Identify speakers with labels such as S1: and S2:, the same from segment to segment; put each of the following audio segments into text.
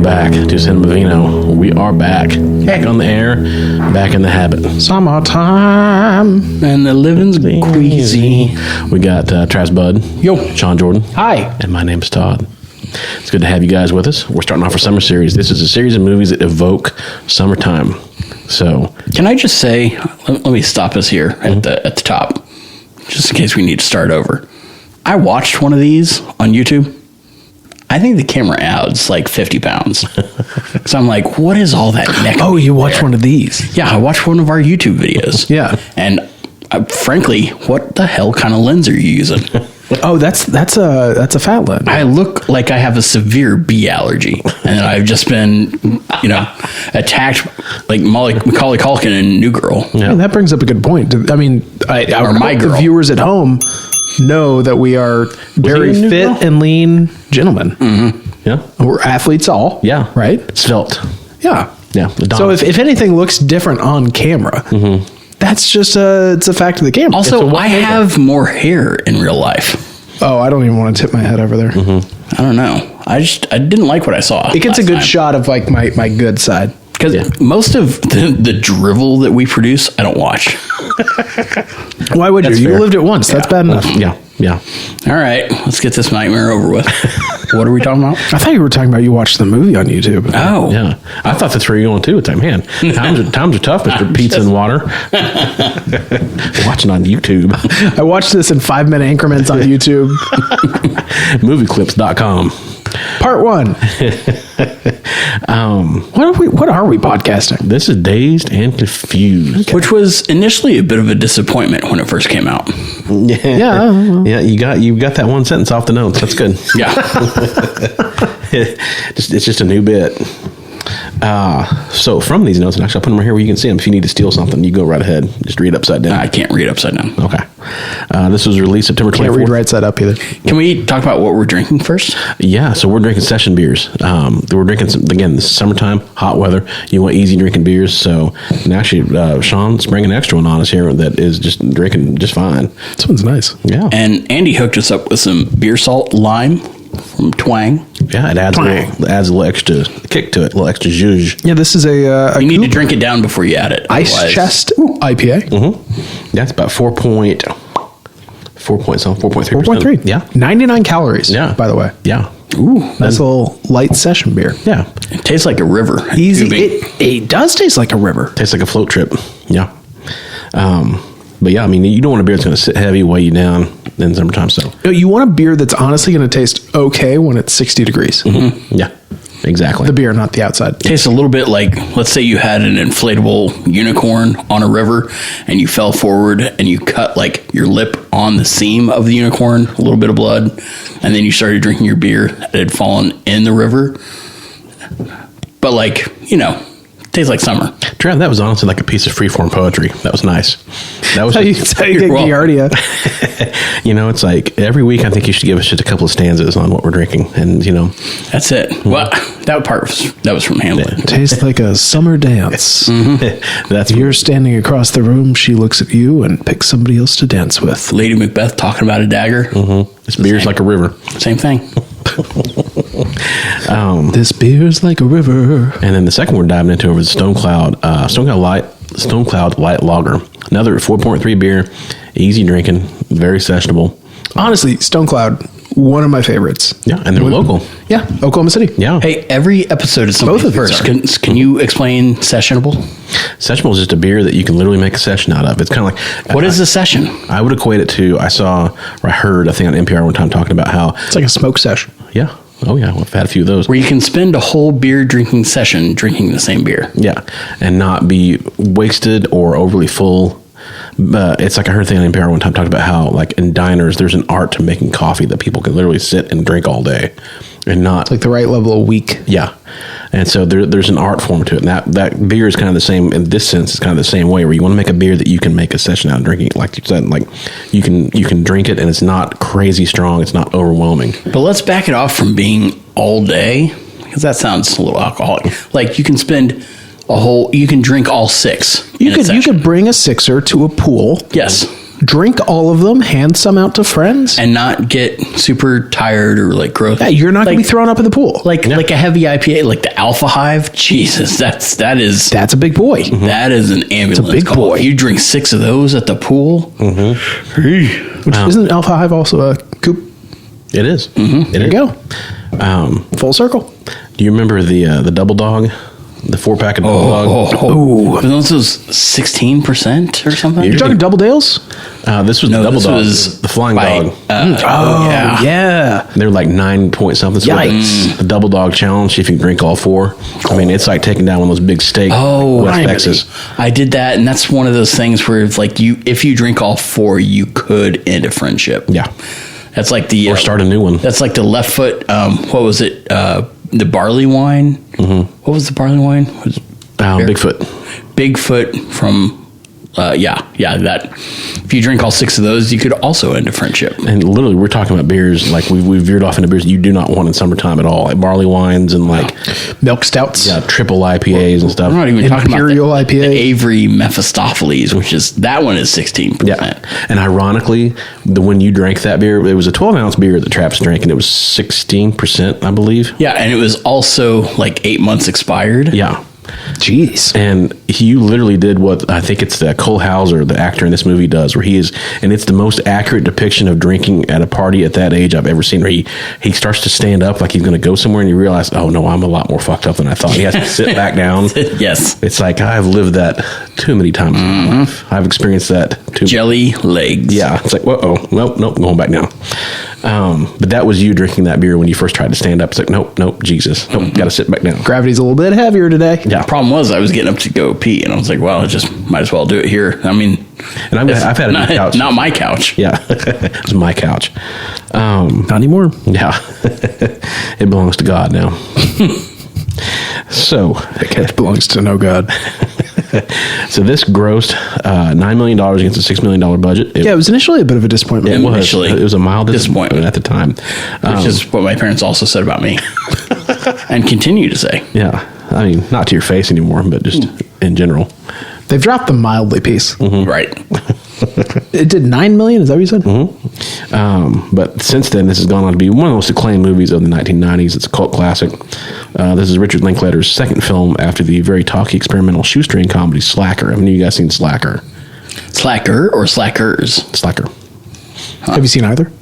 S1: back to Cinema Vino. We are back on the air, back in the habit. Summertime
S2: and the living's queasy.
S1: We got Travis Bud, Sean Jordan,
S2: hi,
S1: and my name's Todd. It's good to have you guys with us. We're starting off our summer series. This is a series of movies that evoke summertime. So,
S2: can I just say, let me stop us here at the top, just in case we need to start over. I watched one of these on YouTube. I think the camera adds like 50 pounds. So I'm like, what is all that neck?
S3: Oh, you watched one of these?
S2: Yeah, I watched one of our YouTube videos.
S3: Yeah.
S2: And frankly, what the hell kind of lens are you using?
S3: Oh, that's a fat lens.
S2: I look like I have a severe bee allergy, and I've just been, attacked like Macaulay Culkin in New Girl.
S3: Yeah, and that brings up a good point. I mean, the viewers at home know that we are very fit and lean gentlemen.
S1: Mm-hmm. Yeah,
S3: we're athletes all.
S1: Yeah,
S3: right.
S1: Svelte.
S3: Yeah,
S1: yeah.
S3: So if anything looks different on camera. Mm-hmm. That's just it's a fact of the game.
S2: Also, I have more hair in real life.
S3: Oh, I don't even want to tip my head over there.
S2: Mm-hmm. I don't know. I didn't like what I saw.
S3: It gets a good shot of like my good side.
S2: Because most of the drivel that we produce, I don't watch.
S3: Why would you? You lived it once. Yeah. That's bad enough.
S1: Yeah.
S2: All right, let's get this nightmare over with. What are we talking about?
S3: I thought you were talking about you watched the movie on YouTube.
S2: Oh.
S1: Yeah. I thought that's where you're going too. It's like, man, times are tough, Mr. Pizza and Water. Watching on YouTube.
S3: I watched this in 5-minute increments on YouTube.
S1: Movieclips.com.
S3: Part 1. What are we podcasting?
S1: This is Dazed and Confused,
S2: which was initially a bit of a disappointment when it first came out.
S1: Yeah. You got that one sentence off the notes. That's good.
S2: Yeah.
S1: It's just a new bit. So from these notes, and actually I'll put them right here where you can see them. If you need to steal something, you go right ahead. Just read upside down.
S2: I can't read upside down.
S1: Okay. This was released September 24th.
S3: Can't read right side up either.
S2: Can we talk about what we're drinking first?
S1: Yeah, so we're drinking session beers. We're drinking again, this is summertime, hot weather. You want easy drinking beers. So, and actually, Sean's bringing an extra one on us here that is just drinking just fine.
S3: This one's nice.
S1: Yeah.
S2: And Andy hooked us up with some beer salt lime from Twang.
S1: Yeah, it adds a little extra kick to it, a little extra zhuzh.
S3: Yeah, this is a
S2: you need to drink it down before you add it.
S3: Ice Chest IPA.
S1: Mm-hmm. Yeah, it's about 4.3. Yeah.
S3: 99 calories.
S1: Yeah.
S3: By the way.
S1: Yeah.
S3: Ooh, nice little light session beer.
S1: Yeah.
S2: It tastes like a river.
S3: Easy. It does taste like a river.
S1: Tastes like a float trip. Yeah. But yeah, I mean, you don't want a beer that's going to sit heavy, weigh you down in summertime. So
S3: you want a beer that's honestly going to taste okay when it's 60 degrees.
S1: Mm-hmm. Yeah, exactly.
S3: The beer, not the outside.
S2: Tastes a little bit like, let's say you had an inflatable unicorn on a river and you fell forward and you cut like your lip on the seam of the unicorn, a little bit of blood, and then you started drinking your beer that had fallen in the river. But like, tastes like summer.
S1: Trav, that was honestly like a piece of freeform poetry. That was nice. That was
S3: how you get Giardia.
S1: It's like every week I think you should give us just a couple of stanzas on what we're drinking, and
S2: that's it. Mm-hmm. Well, that was from Hamlet.
S3: Yeah. Tastes like a summer dance.
S1: Mm-hmm. That's
S3: you're standing across the room. She looks at you and picks somebody else to dance with.
S2: Lady Macbeth talking about a dagger.
S1: Mm-hmm. This beer's like a river.
S2: Same thing.
S3: This beer's like a river.
S1: And then the second we're diving into over the Stone Cloud Light Lager. Another 4.3 beer, easy drinking, very sessionable.
S3: Honestly, Stone Cloud, one of my favorites.
S1: Yeah, and they're local.
S3: Yeah, Oklahoma City.
S1: Yeah.
S2: Hey, every episode is something first. Can you explain sessionable?
S1: Sessionable is just a beer that you can literally make a session out of. It's kind of like...
S2: What is a session?
S1: I would equate it to, I heard, I think on NPR one time talking about how...
S3: It's like a smoke session.
S1: Yeah. Oh, yeah. I've had a few of those.
S2: Where you can spend a whole beer drinking session drinking the same beer.
S1: Yeah. And not be wasted or overly full. But it's like I heard a thing on NPR one time talking about how, like, in diners, there's an art to making coffee that people can literally sit and drink all day. And not...
S3: It's like the right level of weak.
S1: Yeah. And so there's an art form to it. And that beer is kind of the same, in this sense, it's kind of the same way, where you want to make a beer that you can make a session out of drinking it. Like you said, like, you can drink it and it's not crazy strong, it's not overwhelming.
S2: But let's back it off from being all day, because that sounds a little alcoholic. Like, you can spend you can drink all 6.
S3: You could bring a 6er to a pool.
S2: Yes.
S3: drink all of them, hand some out to friends,
S2: and not get super tired or like gross.
S3: Yeah, you're not going to be thrown up in the pool.
S2: Like a heavy IPA, like the Alpha Hive. Jesus, that's
S3: a big boy.
S2: That is an ambulance.
S3: It's a big boy.
S2: You drink 6 of those at the pool.
S3: Which isn't Alpha Hive also a coupe?
S1: It is.
S3: There you go. Full circle.
S1: Do you remember the Double Dog? The 4-pack of Double Dog?
S3: Oh.
S2: This was 16% or something?
S3: You're talking Double Dales?
S1: This was the Double Dog. The Flying Dog.
S3: Yeah.
S1: They're like 9 point something. So
S3: Yikes.
S1: the Double Dog Challenge, if you can drink all 4. I mean, it's like taking down one of those big steak West Texas.
S2: I did that, and that's one of those things where it's like if you drink all 4, you could end a friendship.
S1: Yeah.
S2: That's like the...
S1: Or start a new one.
S2: That's like the left foot, what was it? The barley wine. What was the barley wine?
S1: Bigfoot.
S2: Bigfoot from... that. If you drink all 6 of those, you could also end a friendship.
S1: And literally, we're talking about beers, like we veered off into beers that you do not want in summertime at all. Like barley wines and like
S3: milk stouts.
S1: Yeah, triple IPAs and stuff.
S2: We're not even talking about
S3: Imperial IPA.
S2: the Avery Mephistopheles, that one is 16%.
S1: Yeah. And ironically, when you drank that beer, it was a 12-ounce beer that Traps drank, and it was 16%, I believe.
S2: Yeah, and it was also like 8 months expired.
S1: Yeah.
S3: Jeez.
S1: And you literally did what I think it's Cole Hauser, the actor in this movie, does, where he is, and it's the most accurate depiction of drinking at a party at that age I've ever seen, where he starts to stand up like he's going to go somewhere, and you realize, oh no, I'm a lot more fucked up than I thought. He has to sit back down.
S2: Yes.
S1: It's like, I've lived that too many times in my life. I've experienced that too.
S2: Jelly legs.
S1: Yeah. It's like, nope, going back now. But that was you drinking that beer when you first tried to stand up. It's like, nope, Jesus. Nope, got to sit back down.
S3: Gravity's a little bit heavier today.
S1: Yeah.
S2: The problem was I was getting up to go pee, and I was like, well, I just might as well do it here. I mean,
S1: and I've had a new couch.
S2: Not my couch.
S1: Yeah. It was my couch.
S3: Not anymore.
S1: Yeah. It belongs to God now. So
S3: It belongs to no God.
S1: So this grossed $9 million against a $6 million budget.
S3: It was initially a bit of a disappointment.
S1: It was a mild disappointment at the time.
S2: Which is what my parents also said about me. And continue to say.
S1: Yeah. I mean, not to your face anymore, but just in general.
S3: They've dropped the mildly piece.
S2: Right.
S3: It did $9 million, is that what you said?
S1: But since then, this has gone on to be one of the most acclaimed movies of the 1990s. It's a cult classic. This is Richard Linklater's second film after the very talky experimental shoestring comedy Slacker. Have any of you guys seen Slacker?
S2: Slacker or Slackers?
S1: Slacker.
S3: Have you seen either?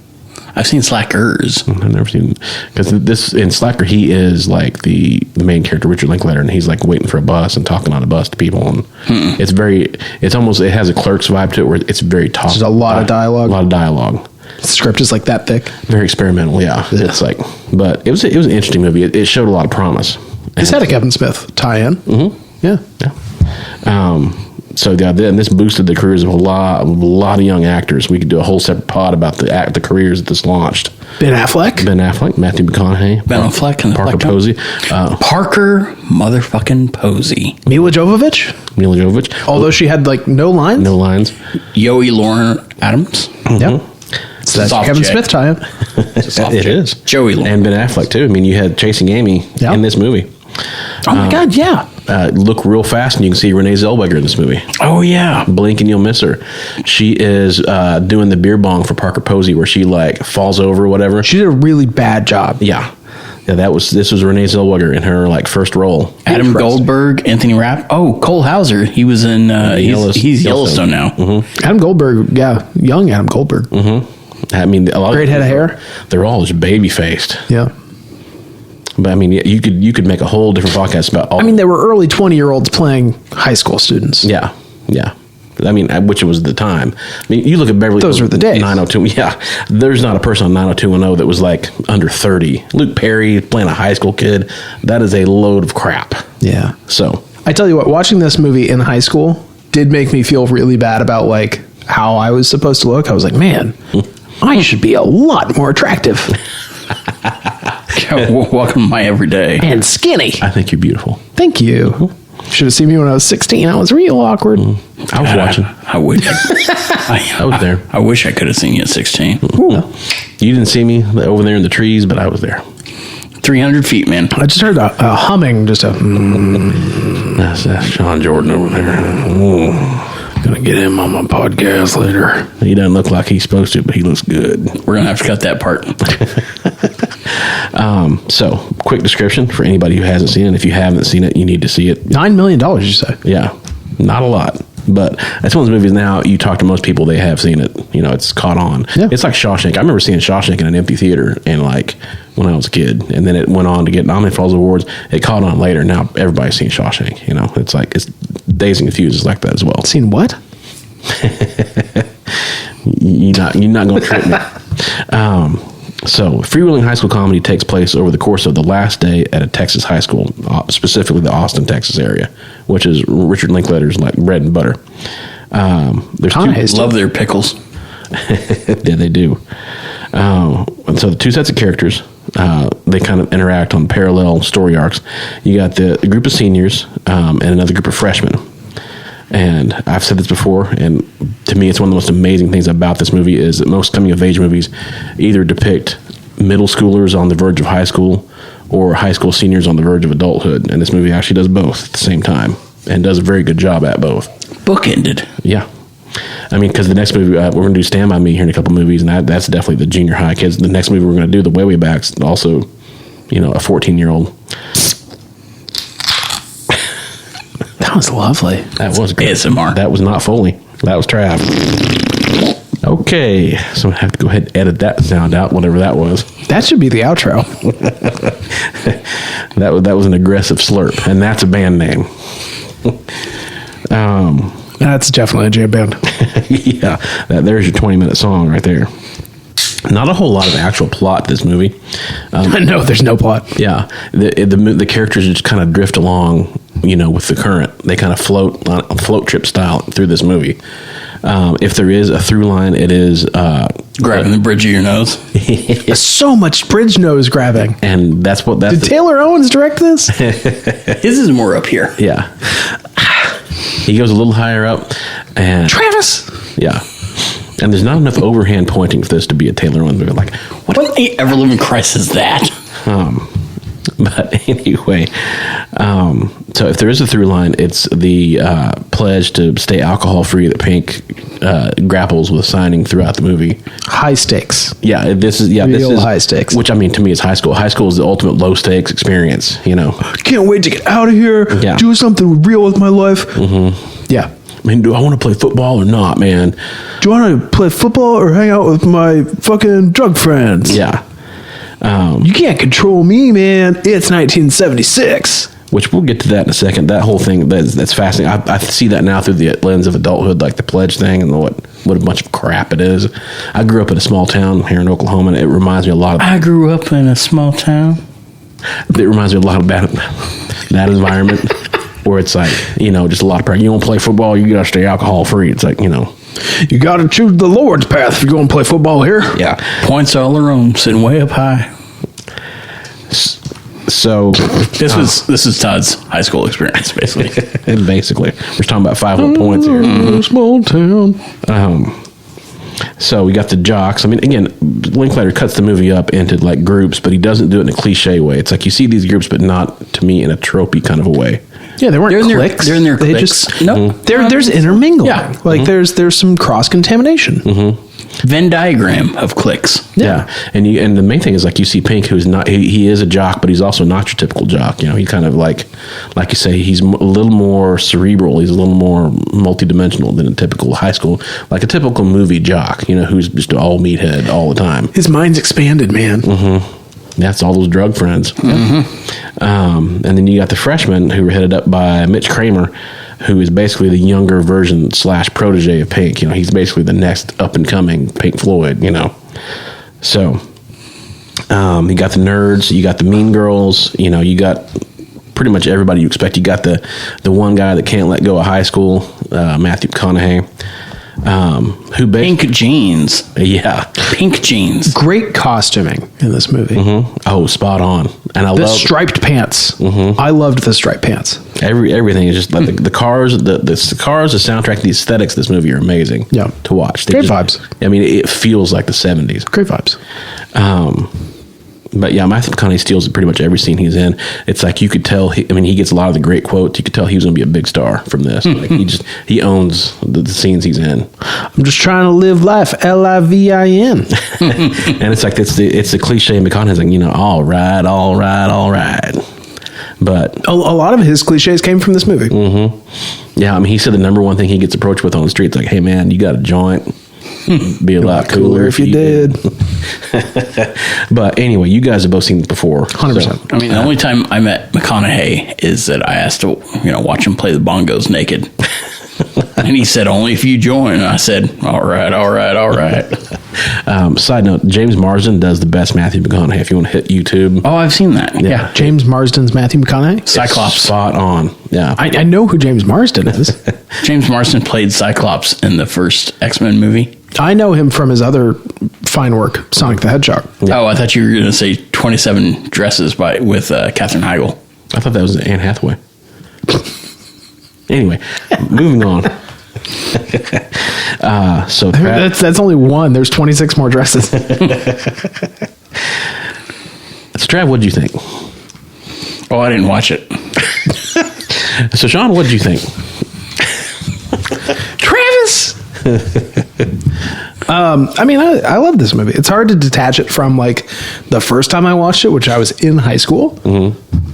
S2: I've seen Slackers.
S1: I've never seen, because this in Slacker, he is like the main character, Richard Linklater, and he's like waiting for a bus and talking on a bus to people, and it has a Clerks vibe to it, where it's very talky.
S3: There's a lot of dialogue.
S1: A lot of dialogue.
S3: The script is like that thick.
S1: Very experimental, yeah. It's like, but it was an interesting movie. It showed a lot of promise.
S3: This had a Kevin Smith tie-in. Yeah.
S1: So and this boosted the careers of a lot of young actors. We could do a whole separate pod about the careers that this launched.
S3: Ben Affleck,
S1: Matthew McConaughey,
S2: Ben Affleck, and
S1: Parker Posey,
S2: Parker motherfucking Posey,
S3: Milla Jovovich. Although she had like no lines.
S2: Yoey Lauren Adams.
S3: Yep. So that's Kevin Smith tie-in.
S1: It is.
S2: Joey Lauren.
S1: And Ben Affleck too. I mean, you had Chasing Amy in this movie.
S3: Oh my God, yeah.
S1: Look real fast and you can see Renee Zellweger in this movie.
S2: Oh yeah.
S1: Blink and you'll miss her. She is doing the beer bong for Parker Posey, where she like falls over or whatever.
S3: She did a really bad job.
S1: Yeah, this was Renee Zellweger in her like first role.
S2: Adam Goldberg, Anthony Rapp. Oh, Cole Hauser. He was in he's Yellowstone now.
S1: Mm-hmm.
S3: Adam Goldberg, young Adam Goldberg.
S1: Mm-hmm. I mean, a lot
S3: great head of hair.
S1: They're all just baby faced.
S3: Yeah.
S1: But I mean, you could make a whole different podcast about all.
S3: I mean, they were early 20-year-olds playing high school students.
S1: Yeah. I mean, which was the time. I mean, you look at Beverly Hills.
S3: Those were the days.
S1: 902. Yeah. There's not a person on 90210 that was like under 30. Luke Perry playing a high school kid. That is a load of crap.
S3: Yeah.
S1: So
S3: I tell you what, watching this movie in high school did make me feel really bad about like how I was supposed to look. I was like, man, I should be a lot more attractive.
S2: Welcome to my everyday.
S3: And skinny.
S1: I think you're beautiful.
S3: Thank you. Should have seen me when I was 16. I was real awkward.
S1: I was watching.
S2: I wish.
S1: I was there.
S2: I wish I could have seen you at 16.
S1: You didn't see me over there in the trees, but I was there.
S2: 300 feet, man.
S3: I just heard a humming, just a...
S1: That's Sean Jordan over there.
S3: Gonna get him on my podcast later.
S1: He doesn't look like he's supposed to, but he looks good.
S2: We're going to have to cut that part.
S1: So, quick description for anybody who hasn't seen it. If you haven't seen it, you need to see it.
S3: $9 million, you say?
S1: Yeah, not a lot. But that's one of those movies now, you talk to most people, they have seen it. You know, it's caught on.
S3: Yeah.
S1: It's like Shawshank. I remember seeing Shawshank in an empty theater and like when I was a kid. And then it went on to get nominated for all those awards. It caught on later. Now everybody's seen Shawshank. You know, it's like, it's Dazed and Confused is like that as well.
S3: Seen what?
S1: You're not going to trick me. So, freewheeling high school comedy takes place over the course of the last day at a Texas high school, specifically the Austin, Texas area, which is Richard Linklater's like bread and butter. There's
S2: Love their pickles.
S1: Yeah, they do. And so the two sets of characters, they kind of interact on parallel story arcs. You got the group of seniors and another group of freshmen. And I've said this before, and to me, it's one of the most amazing things about this movie is that most coming-of-age movies either depict middle schoolers on the verge of high school or high school seniors on the verge of adulthood. And this movie actually does both at the same time and does a very good job at both.
S2: Bookended.
S1: Yeah. I mean, because the next movie, we're going to do Stand By Me here in a couple movies, and that's definitely the junior high kids. The next movie we're going to do, The Way Way Back's also, you know, a 14-year-old.
S3: That was lovely.
S1: That was good.
S2: ASMR.
S1: That was not Foley. That was Trav. Okay, so I have to go ahead and edit that sound out, whatever that was.
S3: That should be the outro.
S1: That was an aggressive slurp, and that's a band name.
S3: That's definitely a jam band.
S1: Yeah, there's your 20-minute song right there. Not a whole lot of actual plot to this movie.
S3: No, there's no plot.
S1: Yeah, the characters just kind of drift along, you know, with the current. They kind of float on a float trip style through this movie. If there is a through line, it is
S2: Grabbing the bridge of your nose.
S3: So much bridge nose grabbing.
S1: and that's
S3: Did Taylor Owens direct this?
S2: His is more up here.
S1: Yeah, he goes a little higher up, and
S3: Travis!
S1: yeah, and there's not enough overhand pointing for this to be a Taylor Owens movie. Like,
S2: What in the ever-living Christ is that?
S1: but anyway, so if there is a through line, it's the pledge to stay alcohol free that Pink grapples with signing throughout the movie.
S3: High stakes.
S1: Yeah, this is
S3: Real high stakes.
S1: Which, I mean, to me, is high school. High school is the ultimate low stakes experience. You know,
S3: Can't wait to get out of here.
S1: Yeah.
S3: Do something real with my life. Mm-hmm. Yeah.
S1: I mean, do I want to play football or not, man?
S3: Do you want to play football or hang out with my fucking drug friends?
S1: Yeah.
S3: You can't control me, man. It's 1976.
S1: Which we'll get to that in a second. That whole thing, that's fascinating. I see that now through the lens of adulthood, like the pledge thing and what a bunch of crap it is. I grew up in a small town here in Oklahoma, and it reminds me a lot of...
S2: I grew up in a small town.
S1: It reminds me a lot of that environment where it's like, you know, just a lot of pressure. You want to play football, you got to stay alcohol free. It's like, you know...
S3: You got to choose the Lord's path if you're going to play football here.
S1: Yeah.
S2: Points all their own, sitting way up high.
S1: So
S2: This is Todd's high school experience, basically.
S1: basically, we're talking about 5 little points here.
S3: Small town.
S1: So we got the jocks. I mean, again, Linklater cuts the movie up into like groups, but he doesn't do it in a cliche way. It's like you see these groups, but not to me in a tropey kind of a way.
S3: Yeah, they weren't
S2: They're
S3: cliques.
S2: in their
S3: They
S2: cliques.
S3: just
S2: Nope.
S3: there's intermingling.
S2: Yeah.
S3: Like there's some cross contamination.
S2: Venn diagram of cliques.
S1: Yeah, and the main thing is like you see Pink, who's not he is a jock, but he's also not your typical jock. You know, he kind of like you say, he's a little more cerebral. He's a little more multidimensional than a typical high school, like a typical movie jock. You know, who's just all meathead all the time.
S3: His mind's expanded, man.
S1: That's all those drug friends. And then you got the freshmen who were headed up by Mitch Kramer, who is basically the younger version / protege of Pink. You know, he's basically the next up and coming Pink Floyd, you know. So you got the nerds, you got the mean girls, you know, you got pretty much everybody you expect. You got the one guy that can't let go of high school, Matthew McConaughey. Who
S2: Pink jeans.
S1: Yeah,
S2: Pink jeans.
S3: Great costuming in this movie.
S1: Oh, spot on. And I
S3: The
S1: love
S3: striped pants. I loved the striped pants.
S1: everything is just like the cars, the cars, the soundtrack, the aesthetics of this movie are amazing.
S3: Yeah.
S1: To watch.
S3: Great vibes.
S1: I mean, it feels like the 70s.
S3: Great vibes.
S1: But yeah, Matthew McConaughey steals pretty much every scene he's in. It's like you could tell. He gets a lot of the great quotes. You could tell he was going to be a big star from this. Like he owns the scenes he's in.
S3: I'm just trying to live life, LIVIN.
S1: And it's like it's the cliche McConaughey's like, all right. But
S3: A lot of his cliches came from this movie.
S1: yeah, he said the number one thing he gets approached with on the street is like, hey man, you got a joint. Be a lot cooler
S3: if you did.
S1: But anyway, you guys have both seen it before.
S3: 100%.
S1: So,
S2: The only time I met McConaughey is that I asked to, watch him play the bongos naked. And he said, only if you join. And I said, all right.
S1: Side note, James Marsden does the best Matthew McConaughey. If you want to hit YouTube.
S2: Oh, I've seen that. Yeah.
S3: James Marsden's Matthew McConaughey.
S2: Cyclops.
S1: Spot on. Yeah.
S3: I know who James Marsden is.
S2: James Marsden played Cyclops in the first X-Men movie.
S3: I know him from his other fine work, Sonic the Hedgehog.
S2: Oh, I thought you were going to say 27 Dresses with Katherine Heigl.
S1: I thought that was Anne Hathaway. Anyway, moving on. So
S3: That's only one. There's 26 more dresses.
S1: So Trav, what did you think?
S2: Oh, I didn't watch it.
S1: So Sean, what did you think?
S3: Travis. I love this movie. It's hard to detach it from like the first time I watched it, which I was in high school.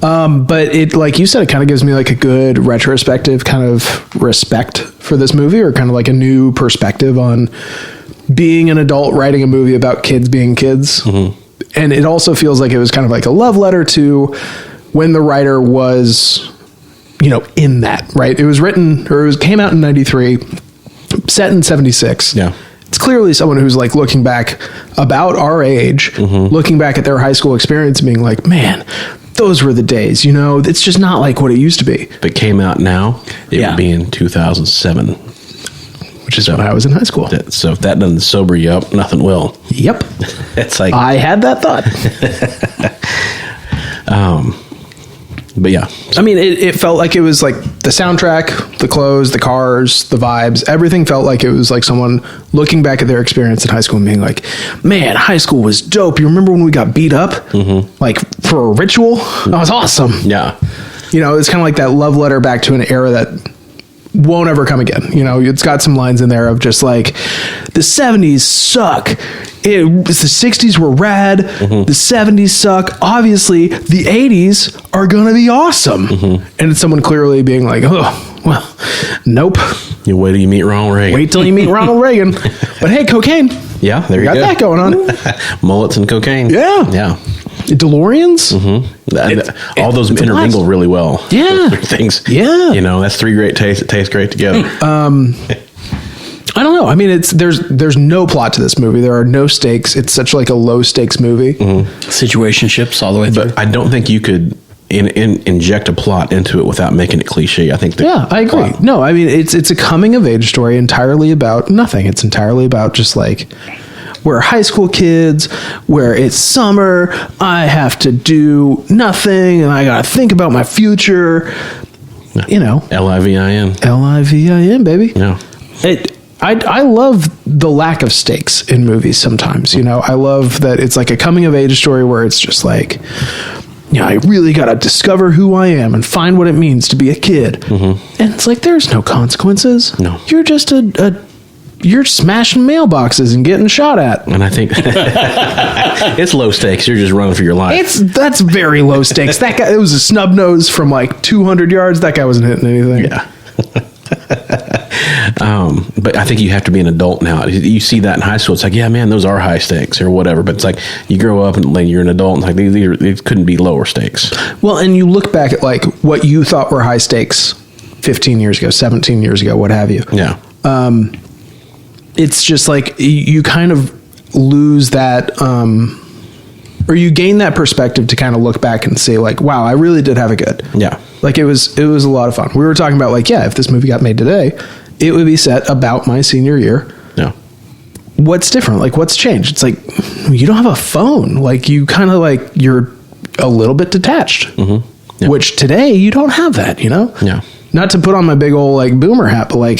S3: But it, like you said, it kind of gives me like a good retrospective kind of respect for this movie, or kind of like a new perspective on being an adult writing a movie about kids being kids. And it also feels like it was kind of like a love letter to when the writer was, in that, right? It was written, or it came out in 93, set in 76.
S1: Yeah.
S3: It's clearly someone who's like looking back about our age, looking back at their high school experience and being like, man, those were the days, it's just not like what it used to be.
S1: If it came out now, it would be in 2007.
S3: Which is when I was in high school.
S1: So if that doesn't sober you up, nothing will.
S3: Yep.
S1: It's like,
S3: I had that thought.
S1: but yeah.
S3: It felt like it was like the soundtrack, the clothes, the cars, the vibes, everything felt like it was like someone looking back at their experience in high school and being like, man, high school was dope. You remember when we got beat up? Like for a ritual? That was awesome.
S1: Yeah.
S3: It's kind of like that love letter back to an era that won't ever come again. It's got some lines in there of just like, the 70s suck. The 60s were rad. The 70s suck. Obviously, the 80s are gonna be awesome. And it's someone clearly being like, oh, well, nope.
S1: You wait till you meet Ronald Reagan.
S3: Wait till you meet Ronald Reagan. But hey, cocaine.
S1: Yeah, there you go.
S3: Got that going on.
S1: Mullets and cocaine.
S3: Yeah.
S1: Yeah.
S3: DeLoreans.
S1: All those intermingle really well.
S3: Yeah.
S1: Those things.
S3: Yeah.
S1: That's three great tastes that taste great together.
S3: I don't know. There's no plot to this movie. There are no stakes. It's such like a low stakes movie.
S2: Situationships all the way through.
S1: But I don't think you could inject a plot into it without making it cliche. I think.
S3: I agree. No, it's a coming of age story entirely about nothing. It's entirely about just like, we're high school kids, where it's summer, I have to do nothing, and I gotta think about my future.
S1: LIVIN.
S3: LIVIN, baby.
S1: Yeah.
S3: I love the lack of stakes in movies sometimes. I love that it's like a coming of age story where it's just like, I really got to discover who I am and find what it means to be a kid. And it's like, there's no consequences.
S1: No.
S3: You're just you're smashing mailboxes and getting shot at.
S1: And I think it's low stakes. You're just running for your life.
S3: That's very low stakes. That guy, it was a snub nose from like 200 yards. That guy wasn't hitting anything.
S1: Yeah. But I think you have to be an adult now. You see that in high school. It's like, yeah, man, those are high stakes or whatever. But it's like you grow up and you're an adult, and it's like these couldn't be lower stakes.
S3: Well, and you look back at like what you thought were high stakes 15 years ago, 17 years ago, what have you.
S1: Yeah.
S3: It's just like you kind of lose that, or you gain that perspective to kind of look back and say like, wow, I really did have it good.
S1: Yeah.
S3: Like it was a lot of fun. We were talking about like, yeah, if this movie got made today, it would be set about my senior year.
S1: Yeah.
S3: What's different? Like what's changed? It's like, you don't have a phone. Like you kind of like, you're a little bit detached,
S1: Yeah.
S3: which today you don't have that,
S1: Yeah.
S3: Not to put on my big old like boomer hat, but like,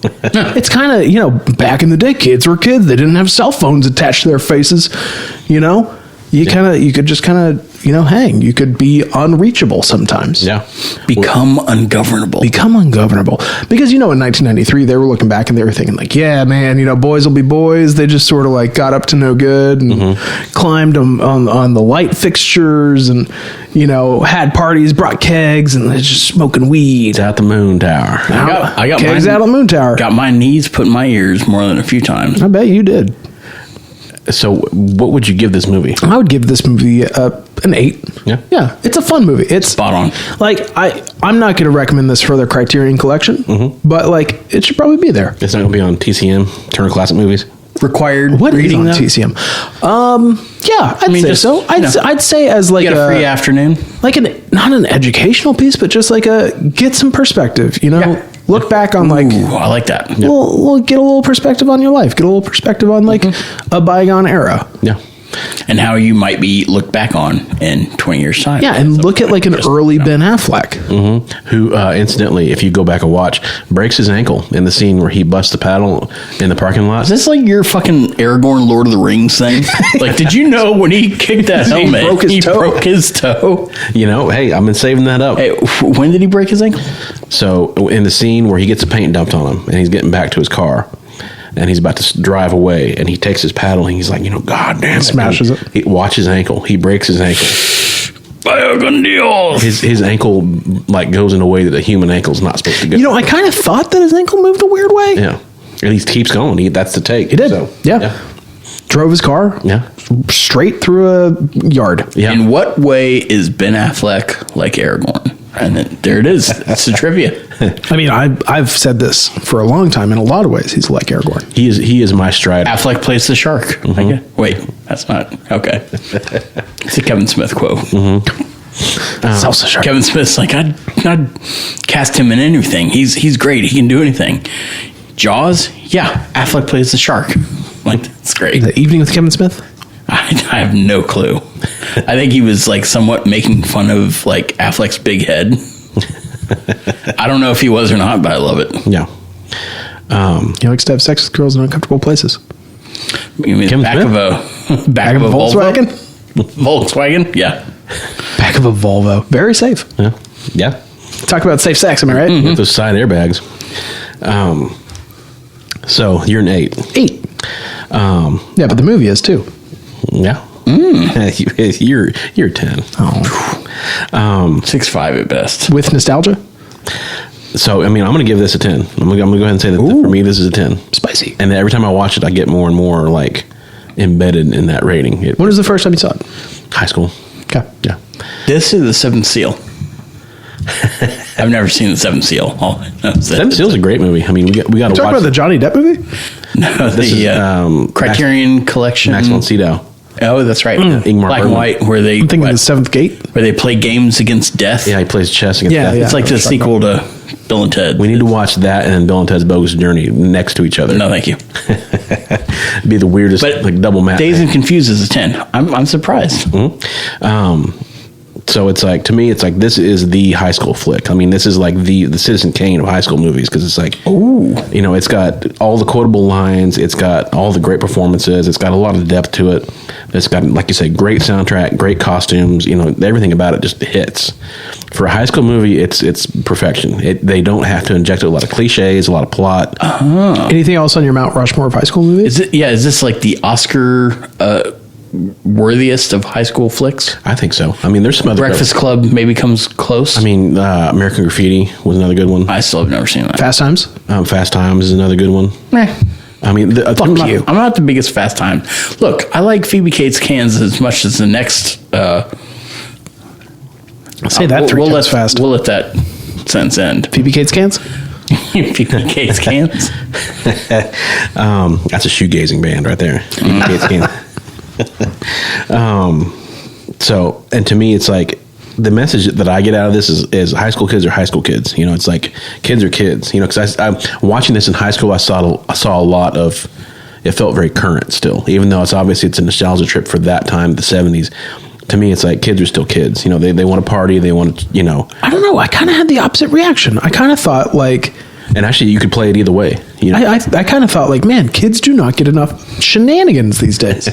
S3: it's kind of, back in the day, kids were kids. They didn't have cell phones attached to their faces, you could just kind of, hang. You could be unreachable sometimes.
S1: Yeah.
S2: Become ungovernable.
S3: Because, in 1993, they were looking back and they were thinking like, yeah, man, boys will be boys. They just sort of like got up to no good and climbed on the light fixtures and, had parties, brought kegs and they're just smoking weed.
S1: At the moon tower.
S2: I got
S3: kegs out on the moon tower.
S2: Got my knees put in my ears more than a few times.
S3: I bet you did.
S1: So what would you give this movie?
S3: I would give this movie an 8. Yeah. It's a fun movie. It's
S2: spot on.
S3: Like I'm not going to recommend this for the Criterion Collection, but like it should probably be there.
S1: It's not going to be on TCM, Turner Classic Movies.
S2: Required
S3: what
S2: reading
S3: is on TCM? Yeah, I'd say so. I'd say as like
S2: a free afternoon,
S3: like not an educational piece, but just like get some perspective. Yeah. Look back on like,
S2: I like that.
S3: Well, get a little perspective on your life. Get a little perspective on like a bygone era.
S1: Yeah.
S2: And how you might be looked back on in 20 years' time.
S3: Yeah, and look at like an early Ben Affleck.
S1: Who, incidentally, if you go back and watch, breaks his ankle in the scene where he busts the paddle in the parking lot.
S2: Is this like your fucking Aragorn Lord of the Rings thing? Like, did you know when he kicked that helmet, he broke his toe?
S1: Hey, I've been saving that up.
S2: Hey, when did he break his ankle?
S1: So, in the scene where he gets the paint dumped on him and he's getting back to his car, and he's about to drive away, and he takes his paddle, and he's like, God damn it.
S3: Smashes it.
S1: He watch his ankle. He breaks his ankle. His ankle like goes in a way that a human ankle's not supposed to go.
S3: I kind of thought that his ankle moved a weird way.
S1: Yeah. And he keeps going. That's the take.
S3: He did.
S1: So,
S3: yeah. Drove his car.
S1: Yeah.
S3: Straight through a yard.
S1: Yeah.
S2: In what way is Ben Affleck like Aragorn? And there it is. That's the trivia.
S3: I mean, I've said this for a long time. In a lot of ways, he's like Aragorn.
S1: He is my Strider.
S2: Affleck plays the shark. Wait, that's not okay. It's a Kevin Smith quote.
S3: Salsa shark.
S2: Kevin Smith's like, I'd cast him in anything. He's great. He can do anything. Jaws, yeah. Affleck plays the shark. Like, it's great.
S3: The Evening with Kevin Smith.
S2: I have no clue. I think he was like somewhat making fun of like Affleck's big head. I don't know if he was or not, but I love it.
S1: Yeah.
S3: He likes to have sex with girls in uncomfortable places.
S2: You mean back of a
S3: Volkswagen?
S2: Volkswagen? Yeah.
S3: Back of a Volvo. Very safe.
S1: Yeah. Yeah.
S3: Talk about safe sex, am I right?
S1: With those side airbags. So you're an 8.
S3: 8. Yeah, but the movie is too.
S1: Yeah. You're 10.
S3: Oh.
S2: 6'5" at best.
S3: With nostalgia?
S1: So, I mean, I'm going to give this a 10. I'm going to go ahead and say that for me, this is a 10.
S3: Spicy.
S1: And every time I watch it, I get more and more, like, embedded in that rating.
S3: When was the first time you saw it?
S1: High school.
S3: Okay.
S1: Yeah.
S2: This is the Seventh Seal. I've never seen the Seventh Seal.
S1: Seventh Seal's a great movie. I mean, we got to watch.
S3: Talk about the Johnny Depp movie?
S2: No, the Criterion Collection.
S1: Max von Sydow.
S2: Oh, that's right.
S1: Ingmar
S2: Black and
S1: Bergman.
S2: white, where they
S3: I'm thinking the Seventh Gate.
S2: where they play games against death.
S1: Yeah, he plays chess against death.
S2: It's like the sequel to Bill and Ted.
S1: We need to watch that and then Bill and Ted's Bogus Journey next to each other.
S2: No, thank you.
S1: Be the weirdest,
S2: But
S1: like double math.
S2: Dazed and Confused is a 10. I'm surprised.
S1: So it's like, to me, it's like, this is the high school flick. I mean, this is like the Citizen Kane of high school movies, because it's like, it's got all the quotable lines, it's got all the great performances, it's got a lot of depth to it, it's got, like you say, great soundtrack, great costumes, everything about it just hits. For a high school movie, it's perfection. They don't have to inject a lot of cliches, a lot of plot.
S3: Anything else on your Mount Rushmore of high school movies?
S2: Is this like the Oscar worthiest of high school flicks?
S1: I think so. I mean, there's some other
S2: Breakfast Club maybe comes close.
S1: I mean, American Graffiti was another good one.
S2: I still have never seen that.
S3: Fast Times?
S1: Fast Times is another good one. I mean,
S2: I'm not the biggest Fast Time. Look, I like Phoebe Cates cans as much as the next.
S3: Say that three times fast.
S2: We'll let that sentence end.
S3: Phoebe Cates cans?
S2: Phoebe Cates cans.
S1: That's a shoegazing band right there. Phoebe Cates cans. So, and to me, it's like the message that I get out of this is high school kids are high school kids. It's like kids are kids. Because I'm watching this in high school, I saw a lot of. It felt very current still, even though it's a nostalgia trip for that time, the 70s. To me, it's like kids are still kids. They want to party. They want to.
S3: I don't know. I kind of had the opposite reaction. I kind of thought like.
S1: And actually, you could play it either way. You know?
S3: I kind of thought like, man, kids do not get enough shenanigans these days.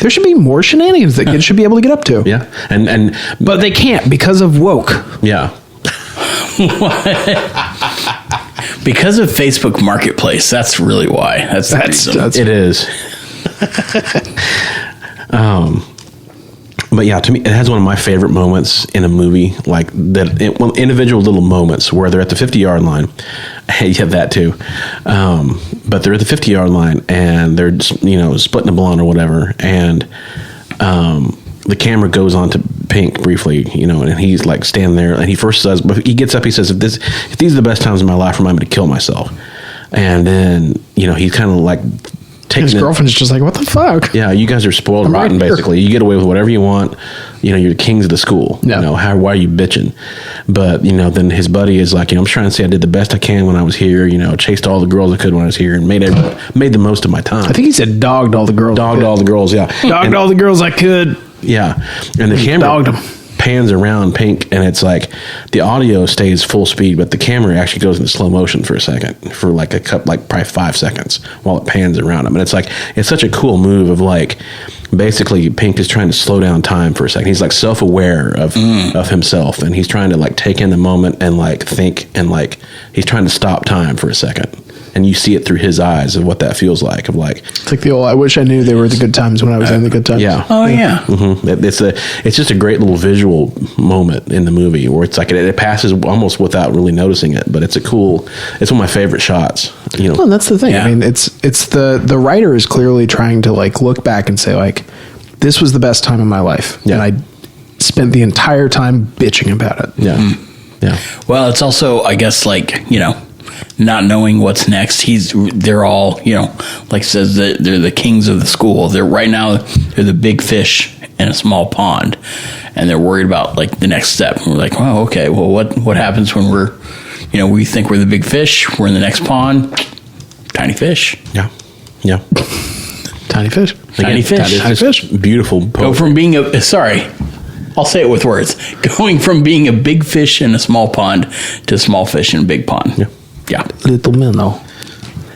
S3: There should be more shenanigans that kids should be able to get up to.
S1: Yeah,
S3: But they can't because of woke.
S1: yeah.
S2: Because of Facebook Marketplace. That's really why. That's the reason.
S1: It is. But yeah, to me, it has one of my favorite moments in a movie, like that. Individual little moments where they're at the 50-yard line. You have that too, but they're at the 50-yard line and they're splitting a blunt or whatever, and the camera goes on to Pink briefly, and he's like standing there, and he first says, but he gets up, he says, if these are the best times of my life, remind me to kill myself, and then he's kind of like.
S3: His girlfriend's just like, what the fuck?
S1: Yeah, you guys are spoiled rotten, basically. You get away with whatever you want. You're the kings of the school. Yeah. Why are you bitching? But, then his buddy is like, I'm trying to say I did the best I can when I was here, chased all the girls I could when I was here and made the most of my time.
S3: I think he said dogged all the girls.
S1: Dogged all the girls, yeah.
S3: Dogged all the girls I could.
S1: Yeah. And the camera
S3: dogged them.
S1: Pans around Pink, and it's like the audio stays full speed, but the camera actually goes into slow motion for a second, for like probably 5 seconds while it pans around him. And it's such a cool move of like, basically Pink is trying to slow down time for a second. He's like self-aware of himself, and he's trying to like take in the moment and like think, and like he's trying to stop time for a second. And you see it through his eyes of what that feels like. It's
S3: like the old, I wish I knew they were the good times when I was in the good times.
S1: Yeah.
S2: Oh, yeah.
S1: Mm-hmm. It's just a great little visual moment in the movie where it's like it passes almost without really noticing it, but it's one of my favorite shots.
S3: Well, and that's the thing. Yeah. I mean, it's the writer is clearly trying to like look back and say like, this was the best time of my life. Yeah. And I spent the entire time bitching about it.
S1: Yeah. Mm-hmm. Yeah.
S2: Well, it's also, I guess, like, not knowing what's next. They're all, like says that they're the kings of the school. They're the big fish in a small pond, and they're worried about like the next step. And we're like, oh, okay, well, what happens when we think we're the big fish? We're in the next pond, tiny fish.
S1: Yeah, yeah,
S3: tiny fish,
S2: tiny fish,
S1: tiny fish. Beautiful.
S2: Go from being I'll say it with words. Going from being a big fish in a small pond to a small fish in a big pond.
S1: Yeah.
S2: Yeah.
S3: Little minnow.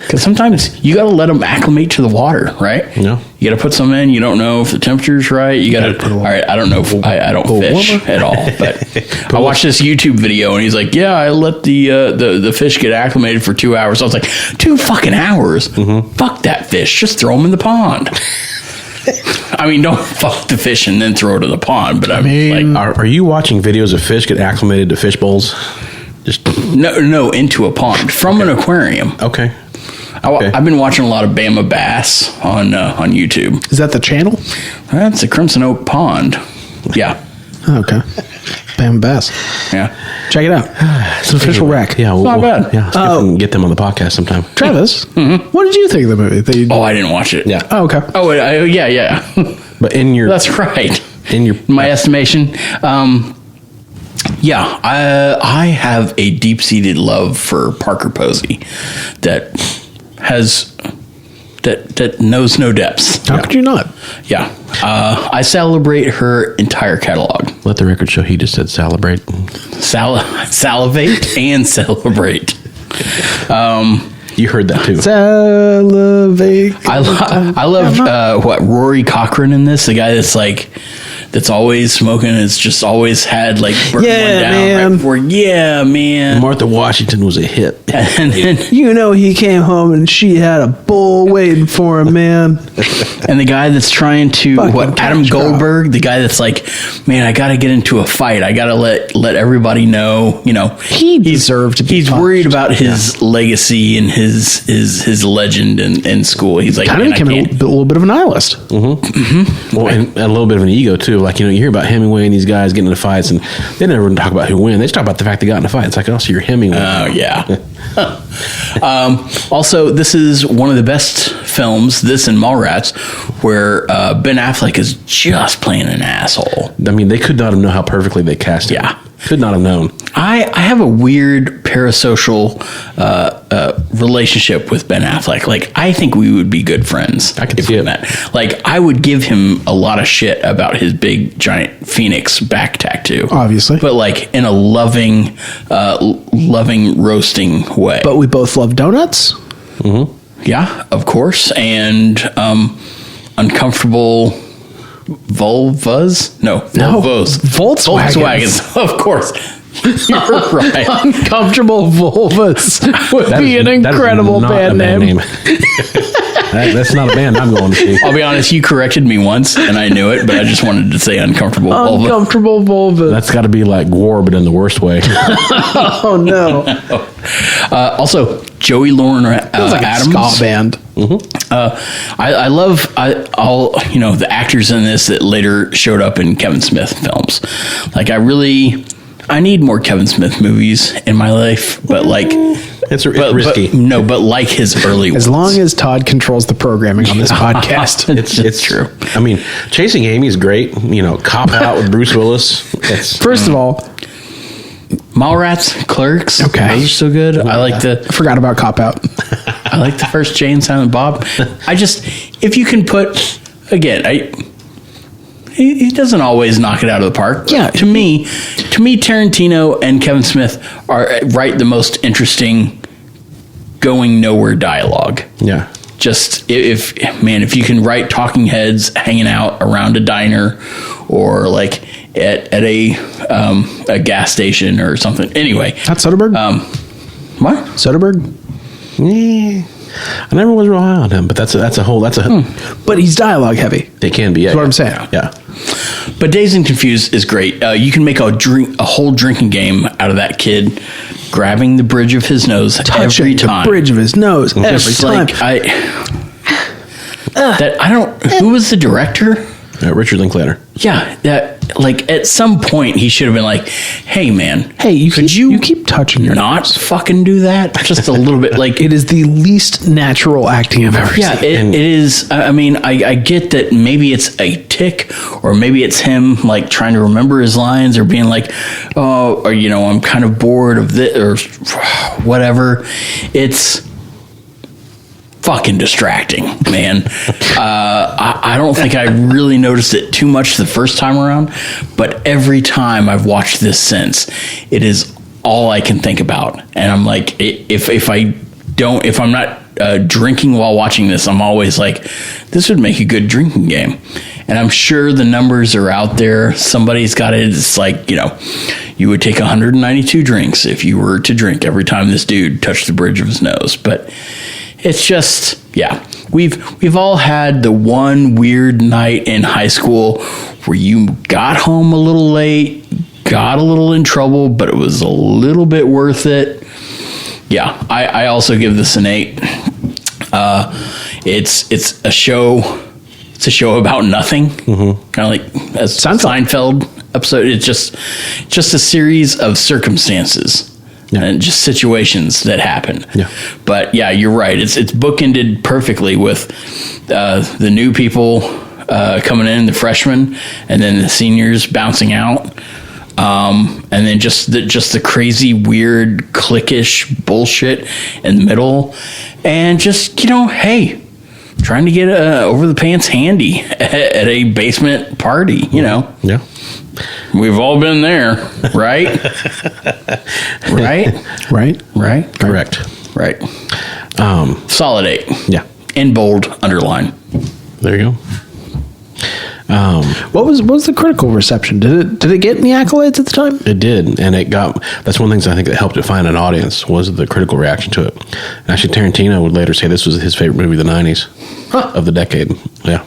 S2: Because sometimes you got to let them acclimate to the water, right?
S1: Yeah.
S2: You got to put some in. You don't know if the temperature's right. You got to. All right. I don't know. I don't fish at all. But I watched this YouTube video and he's like, "Yeah, I let the fish get acclimated for 2 hours." I was like, 2 fucking hours? Mm-hmm. Fuck that fish. Just throw them in the pond. I mean, don't fuck the fish and then throw it in the pond. But I mean, like,
S1: are you watching videos of fish get acclimated to fish bowls? Just
S2: no, into a pond from an aquarium.
S1: Okay.
S2: I've been watching a lot of Bama Bass on YouTube.
S3: Is that the channel?
S2: That's a Crimson Oak Pond. Yeah.
S3: Okay. Bama Bass.
S2: Yeah.
S3: Check it out. It's an official rec.
S1: Yeah.
S2: Not bad.
S1: Yeah. Let's get them on the podcast sometime.
S3: Travis, what did you think of the movie?
S2: I didn't watch it.
S1: Yeah.
S3: Oh, okay.
S2: Oh, yeah.
S1: But
S2: that's right.
S1: In
S2: my estimation, yeah, I have a deep-seated love for Parker Posey that knows no depths.
S3: How could you not?
S2: Yeah. I celebrate her entire catalog.
S1: Let the record show he just said celebrate.
S2: Salivate and celebrate.
S1: You heard that too.
S3: Salivate.
S2: I love Rory Cochrane in this. The guy that's always smoking. It's just always had like burnt one down
S3: man.
S2: Right before. Yeah, man.
S1: Martha Washington was a hit.
S2: And then
S3: he came home and she had a bull waiting for him, man.
S2: And the guy that's trying to Adam Goldberg, the guy that's like, man, I got to get into a fight. I got to let everybody know.
S3: He deserved to be.
S2: He's
S3: punched.
S2: worried about his legacy and his legend in school. He's like,
S3: kind of became a little bit of a nihilist.
S1: Mm-hmm. Mm-hmm. Well, and a little bit of an ego too. Like, you hear about Hemingway and these guys getting into fights, and they never talk about who won. They just talk about the fact they got in a fight. It's like, oh, so you're Hemingway.
S2: Oh, yeah. Also, this is one of the best films, this and Mallrats, where Ben Affleck is just playing an asshole.
S1: I mean, they could not have known how perfectly they cast him.
S2: Yeah.
S1: Could not have known.
S2: I have a weird parasocial relationship with Ben Affleck. Like, I think we would be good friends.
S1: I could see it.
S2: Like, I would give him a lot of shit about his big giant phoenix back tattoo.
S3: Obviously.
S2: But like in a loving roasting way.
S3: But we both love donuts.
S2: Yeah, of course. And uncomfortable vulvas? No, vulvos.
S3: Volkswagens.
S2: Of course. You're right.
S3: Uncomfortable vulvas would be an incredible band name.
S1: That's not a band I'm going to see.
S2: I'll be honest, you corrected me once, and I knew it, but I just wanted to say uncomfortable vulva.
S3: Uncomfortable vulvas.
S1: That's got to be like war, but in the worst way.
S3: Oh, no.
S2: Also, Joey Lauren
S3: Feels like
S2: Adams.
S3: a ska band.
S2: I love all the actors in this that later showed up in Kevin Smith films. Like, I need more Kevin Smith movies in my life, but like
S1: it's risky.
S2: But like his early
S3: As
S2: ones.
S3: long as Todd controls the programming on this podcast.
S2: it's true.
S1: I mean, Chasing Amy is great. Cop Out with Bruce Willis.
S3: First of all,
S2: Mallrats, Clerks.
S3: Okay.
S2: Those are so good. I
S3: forgot about Cop Out.
S2: I like the first Jay and Silent Bob. If you can put, again, he doesn't always knock it out of the park.
S3: Yeah.
S2: To me, Tarantino and Kevin Smith write the most interesting going nowhere dialogue.
S1: Yeah.
S2: Just if you can write talking heads hanging out around a diner or like at a gas station or something. Anyway.
S3: Not Soderbergh?
S2: What?
S3: Soderbergh?
S1: Yeah. I never was real high on him, but that's a
S3: But he's dialogue heavy.
S1: They can be. Yeah,
S3: That's what I'm saying.
S1: Yeah.
S2: But Dazed and Confused is great. You can make a whole drinking game out of that kid grabbing the bridge of his nose every time.
S3: The bridge of his nose every time.
S2: Who was the director?
S1: Richard Linklater.
S2: Yeah, at some point he should have been like, "Hey man,
S3: you keep touching your
S2: not
S3: nose.
S2: fucking do that just a little bit." Like
S3: It is the least natural acting I've ever
S2: yeah,
S3: seen.
S2: it is. I mean, I get that maybe it's a tick, or maybe it's him like trying to remember his lines, or being like, "Oh, or I'm kind of bored of this," or whatever. It's fucking distracting, man. I don't think I really noticed it too much the first time around, but every time I've watched this since, it is all I can think about. And I'm like, if I'm not drinking while watching this, I'm always like, this would make a good drinking game. And I'm sure the numbers are out there. Somebody's got it. It's like, you would take 192 drinks if you were to drink every time this dude touched the bridge of his nose. But it's just, yeah, we've all had the one weird night in high school where you got home a little late, got a little in trouble, but it was a little bit worth it. Yeah, I also give this an 8. It's a show. It's a show about nothing, kind of like a Seinfeld episode. It's just a series of circumstances. Yeah. And just situations that happen.
S1: Yeah.
S2: But yeah, you're right. It's bookended perfectly with the new people coming in, the freshmen, and then the seniors bouncing out. And then just the crazy, weird, cliquish bullshit in the middle. And just, hey, trying to get over the pants handy at a basement party,
S1: Yeah.
S2: We've all been there, right? Right?
S1: Correct.
S2: Right. Solid 8.
S1: Yeah.
S2: In bold, underline.
S1: There you go.
S3: What was the critical reception? Did it get any accolades at the time?
S1: It did, and that's one of the things I think that helped it find an audience was the critical reaction to it. And actually, Tarantino would later say this was his favorite movie of the 90s of the decade. Yeah.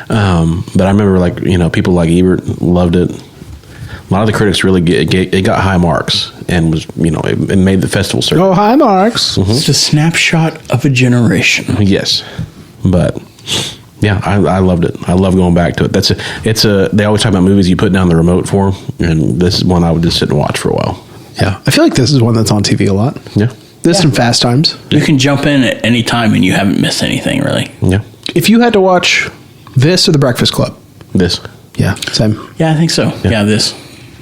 S1: But I remember, people like Ebert loved it. A lot of the critics really it got high marks and was, it made the festival circuit.
S3: Oh, hi, Marks.
S1: Mm-hmm.
S2: It's a snapshot of a generation.
S1: Yes, but yeah, I loved it. I love going back to it. They always talk about movies you put down the remote for, and this is one I would just sit and watch for a while.
S3: Yeah, I feel like this is one that's on TV a lot.
S1: Yeah,
S3: This and Fast Times.
S2: You can jump in at any time and you haven't missed anything, really.
S1: Yeah.
S3: If you had to watch this or The Breakfast Club,
S1: This.
S3: yeah, same.
S2: Yeah, I think so. Yeah, this.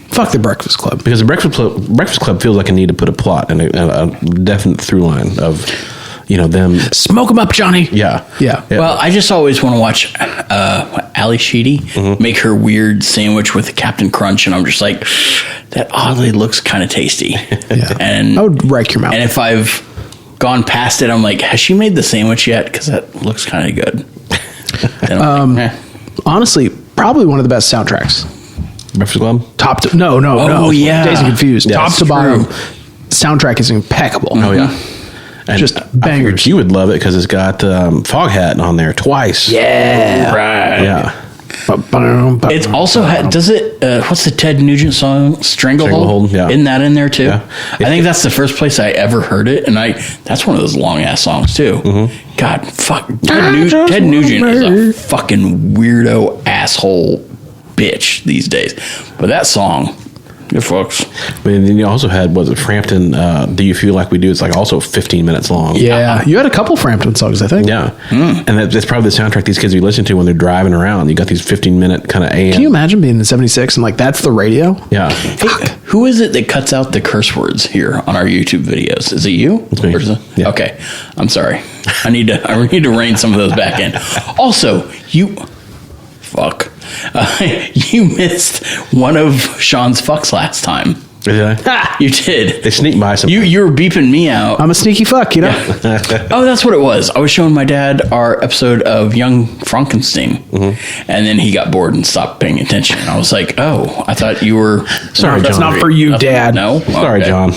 S3: Fuck The Breakfast Club.
S1: Because the Breakfast Club feels like a need to put a plot and a definite through line of, them.
S3: Smoke 'em up, Johnny.
S1: Yeah.
S3: Yeah.
S2: Well, I just always want to watch Ali Sheedy make her weird sandwich with Captain Crunch, and I'm just like, that oddly looks kind of tasty.
S3: Yeah.
S2: And
S3: I would wreck your mouth.
S2: And if I've gone past it. I'm like, has she made the sandwich yet? Because that looks kind of good. Then I'm like,
S3: Honestly, probably one of the best soundtracks.
S1: Breakfast Club.
S3: Top to no.
S2: yeah.
S3: Dazed and Confused.
S1: Yeah,
S3: Top
S1: that's
S3: to bottom.
S2: true.
S3: Soundtrack is impeccable.
S1: Oh yeah. And
S3: Just
S1: I figured
S3: bangers.
S1: you would love it because it's got Foghat on there twice.
S3: Yeah.
S2: right.
S1: Yeah.
S2: It's also does it? What's the Ted Nugent song? Stranglehold.
S1: Stranglehold, yeah.
S2: Isn't that in there too?
S1: Yeah.
S2: I think that's the first place I ever heard it, and that's one of those long ass songs too.
S1: Mm-hmm.
S2: God, fuck. Ted Nugent is a fucking weirdo asshole bitch these days, but that song, good folks.
S1: But then you also had, was it Frampton? Do You Feel Like We Do? It's like also 15 minutes long.
S3: Yeah. You had a couple Frampton songs, I think.
S1: Yeah. And that's probably the soundtrack these kids be listening to when they're driving around. You got these 15-minute kind of AM.
S3: Can you imagine being in 76 and like that's the radio?
S1: Yeah.
S2: Hey, who is it that cuts out the curse words here on our YouTube videos? Is it you?
S1: It's me.
S2: Or is it?
S1: Yeah.
S2: Okay, I'm sorry. I need to rein some of those back in. Also, you missed one of Sean's fucks last time.
S1: Did I?
S2: You did.
S1: They sneak by some.
S2: You were beeping me out.
S3: I'm a sneaky fuck, you know?
S2: Oh, that's what it was. I was showing my dad our episode of Young Frankenstein, and then he got bored and stopped paying attention. And I was like, "Oh, I thought you were
S1: Sorry,
S3: That's
S1: John.
S3: not for you, Dad.
S2: No,
S1: Sorry,
S2: Okay.
S1: John.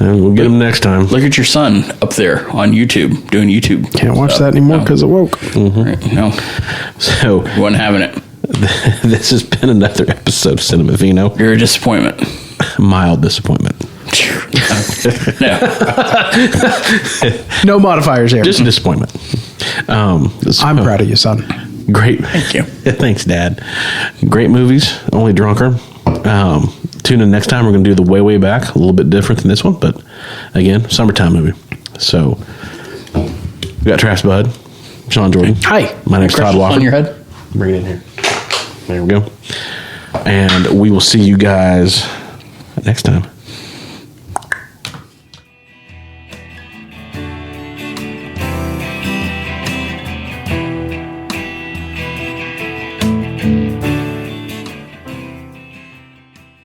S1: We'll get him next time.
S2: Look at your son up there on YouTube doing YouTube.
S3: Can't watch that anymore because it woke.
S2: Right, no,
S1: So
S2: he wasn't having it.
S1: this has been another episode of Cinema Vino.
S2: You're a disappointment.
S1: Mild disappointment.
S2: No.
S3: No modifiers here.
S1: Just a disappointment.
S3: I'm proud of you, son.
S1: Great.
S2: Thank you.
S1: Thanks, Dad. Great movies. Only drunker. Tune in next time. We're going to do the way back. A little bit different than this one, but again, summertime movie. So we got Travis Bud, Sean Jordan.
S3: Hi.
S1: My name's Todd
S2: Crystals
S1: Walker.
S2: on your head.
S1: Bring it in here. There we go. And we will see you guys next time.